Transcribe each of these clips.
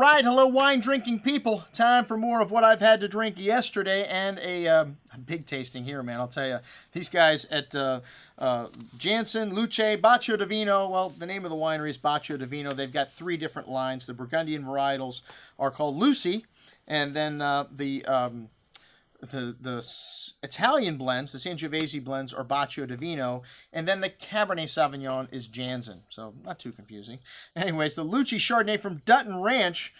right, hello wine drinking people. Time for more of what I've had to drink yesterday, and a big tasting here, man. I'll tell you, these guys at Janzen, Lucie, Bacio, Divino. Well, the name of the winery is Bacio, Divino. They've got 3 different lines. The Burgundian varietals are called Lucie, and then the Italian blends, the Sangiovese blends, are Bacio Divino, and then the Cabernet Sauvignon is Janzen, so not too confusing. Anyways, the Lucie Chardonnay from Dutton Ranch.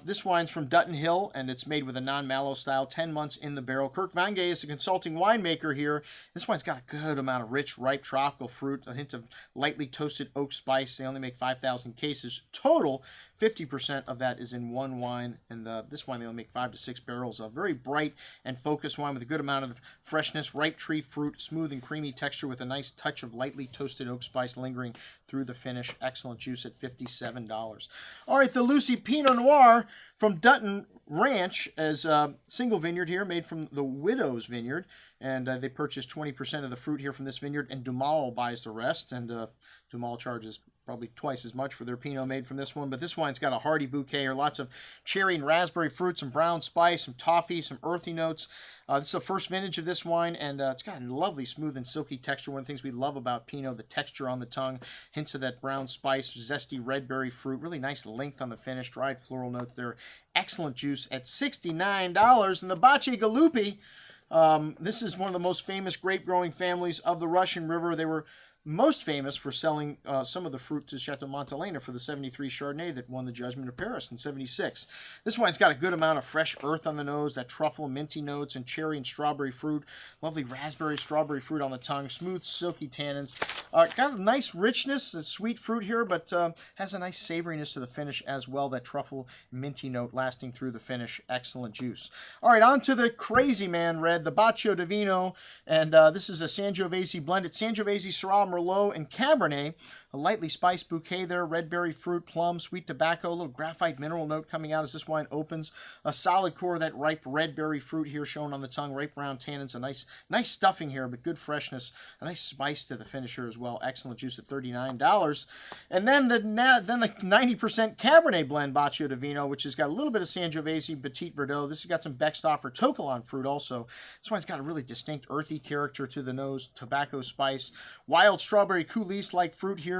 This wine's from Dutton Hill, and it's made with a non-mallow style, 10 months in the barrel. Kirk Vange is a consulting winemaker here. This wine's got a good amount of rich, ripe tropical fruit, a hint of lightly toasted oak spice. They only make 5,000 cases total. 50% of that is in one wine, and this wine they only make 5 to 6 barrels of. Very bright and focused wine with a good amount of freshness, ripe tree fruit, smooth and creamy texture with a nice touch of lightly toasted oak spice lingering through the finish. Excellent juice at $57. All right, the Lucie Pinot Noir from Dutton Ranch as a single vineyard here, made from the Widow's Vineyard, and they purchased 20% of the fruit here from this vineyard, and Dumal buys the rest, and Dumal charges probably twice as much for their Pinot made from this one. But this wine's got a hearty bouquet here, lots of cherry and raspberry fruit, some brown spice, some toffee, some earthy notes. This is the first vintage of this wine, and it's got a lovely, smooth and silky texture. One of the things we love about Pinot, the texture on the tongue, hints of that brown spice, zesty red berry fruit, really nice length on the finish, dried floral notes there. Excellent juice at $69. And the Baci Galupi, this is one of the most famous grape-growing families of the Russian River. They were most famous for selling some of the fruit to Chateau Montelena for the 73 Chardonnay that won the Judgment of Paris in 76. This wine's got a good amount of fresh earth on the nose, that truffle, minty notes, and cherry and strawberry fruit. Lovely raspberry, strawberry fruit on the tongue, smooth, silky tannins. Got a nice richness, a sweet fruit here, but has a nice savoriness to the finish as well. That truffle, minty note lasting through the finish. Excellent juice. All right, on to the Crazy Man Red, the Bacio Divino, and this is a Sangiovese blended Sangiovese, Syrah, Merlot, and Cabernet. A lightly spiced bouquet there, red berry fruit, plum, sweet tobacco, a little graphite mineral note coming out as this wine opens. A solid core of that ripe red berry fruit here shown on the tongue, ripe brown tannins, a nice stuffing here, but good freshness, a nice spice to the finish here as well. Excellent juice at $39. And then the 90% Cabernet blend Bacio Divino, which has got a little bit of Sangiovese, Petit Verdot. This has got some Beckstoffer Tokalon fruit also. This one's got a really distinct earthy character to the nose, tobacco spice, wild strawberry coulis-like fruit here.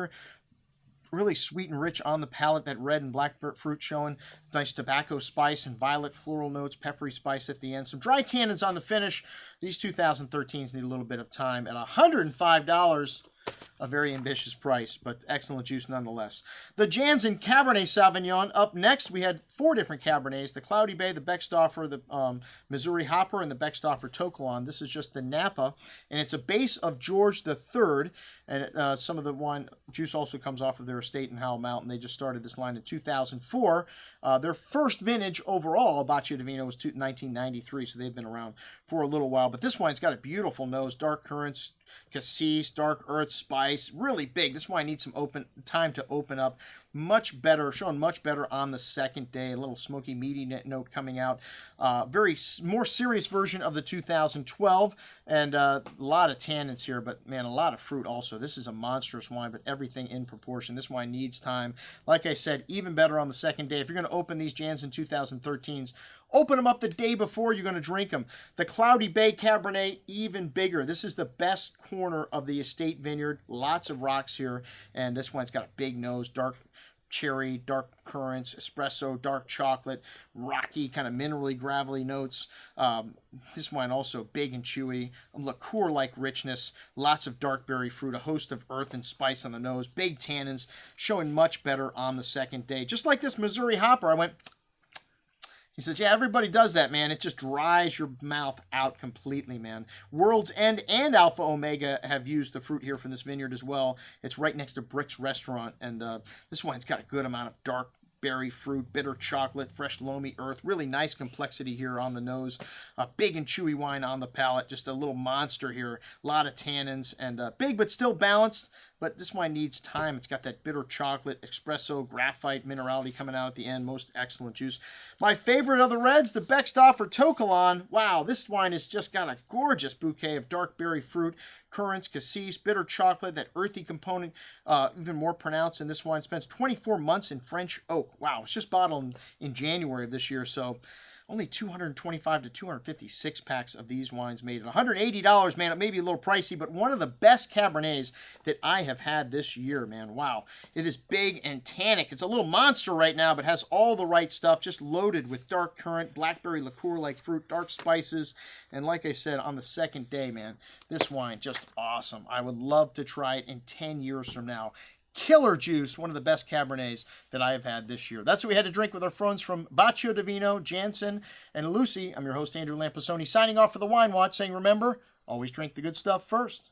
Really sweet and rich on the palate, that red and black fruit showing. Nice tobacco spice and violet floral notes, peppery spice at the end. Some dry tannins on the finish. These 2013s need a little bit of time. At $105, a very ambitious price, but excellent juice nonetheless. The Janzen Cabernet Sauvignon. Up next, we had 4 different Cabernets. The Cloudy Bay, the Beckstoffer, the Missouri Hopper, and the Beckstoffer Tokalon. This is just the Napa, and it's a base of George III. And some of the wine juice also comes off of their estate in Howell Mountain. They just started this line in 2004. Their first vintage overall, Bacio Divino, was 1993, so they've been around for a little while. But this wine's got a beautiful nose, dark currants, cassis, dark earth, spice, really big. This wine needs some time to open up. Much better, shown much better on the second day. A little smoky, meaty note coming out. More serious version of the 2012, and a lot of tannins here, but man, a lot of fruit also. This is a monstrous wine, but everything in proportion. This wine needs time. Like I said, even better on the second day. If you're going to open these Janzen 2013s, open them up the day before you're going to drink them. The Cloudy Bay Cabernet, even bigger. This is the best corner of the estate vineyard. Lots of rocks here, and this one's got a big nose, dark cherry, dark currants, espresso, dark chocolate, rocky, kind of minerally, gravelly notes. This wine also big and chewy, liqueur-like richness, lots of dark berry fruit, a host of earth and spice on the nose, big tannins, showing much better on the second day. Just like this Missouri Hopper, I went... He says, yeah, everybody does that, man. It just dries your mouth out completely, man. World's End and Alpha Omega have used the fruit here from this vineyard as well. It's right next to Brick's Restaurant, and this wine's got a good amount of dark berry fruit, bitter chocolate, fresh loamy earth. Really nice complexity here on the nose. Big and chewy wine on the palate. Just a little monster here. A lot of tannins, and big but still balanced. but this wine needs time. It's got that bitter chocolate, espresso, graphite minerality coming out at the end. Most excellent juice. My favorite of the reds, the Beckstoffer Tokalon. Wow, this wine has just got a gorgeous bouquet of dark berry fruit, currants, cassis, bitter chocolate, that earthy component even more pronounced in this wine. Spends 24 months in French oak. Wow, it's just bottled in January of this year, so only 225 to 256 packs of these wines made. $180, man. It may be a little pricey, but one of the best Cabernets that I have had this year, man. Wow. It is big and tannic. It's a little monster right now, but has all the right stuff. Just loaded with dark currant, blackberry liqueur-like fruit, dark spices. And like I said, on the second day, man, this wine, just awesome. I would love to try it in 10 years from now. Killer juice, one of the best Cabernets that I have had this year. That's what we had to drink with our friends from Bacio, Divino, Janzen, and Lucie. I'm your host, Andrew Lamposoni, signing off for the Wine Watch, saying, remember, always drink the good stuff first.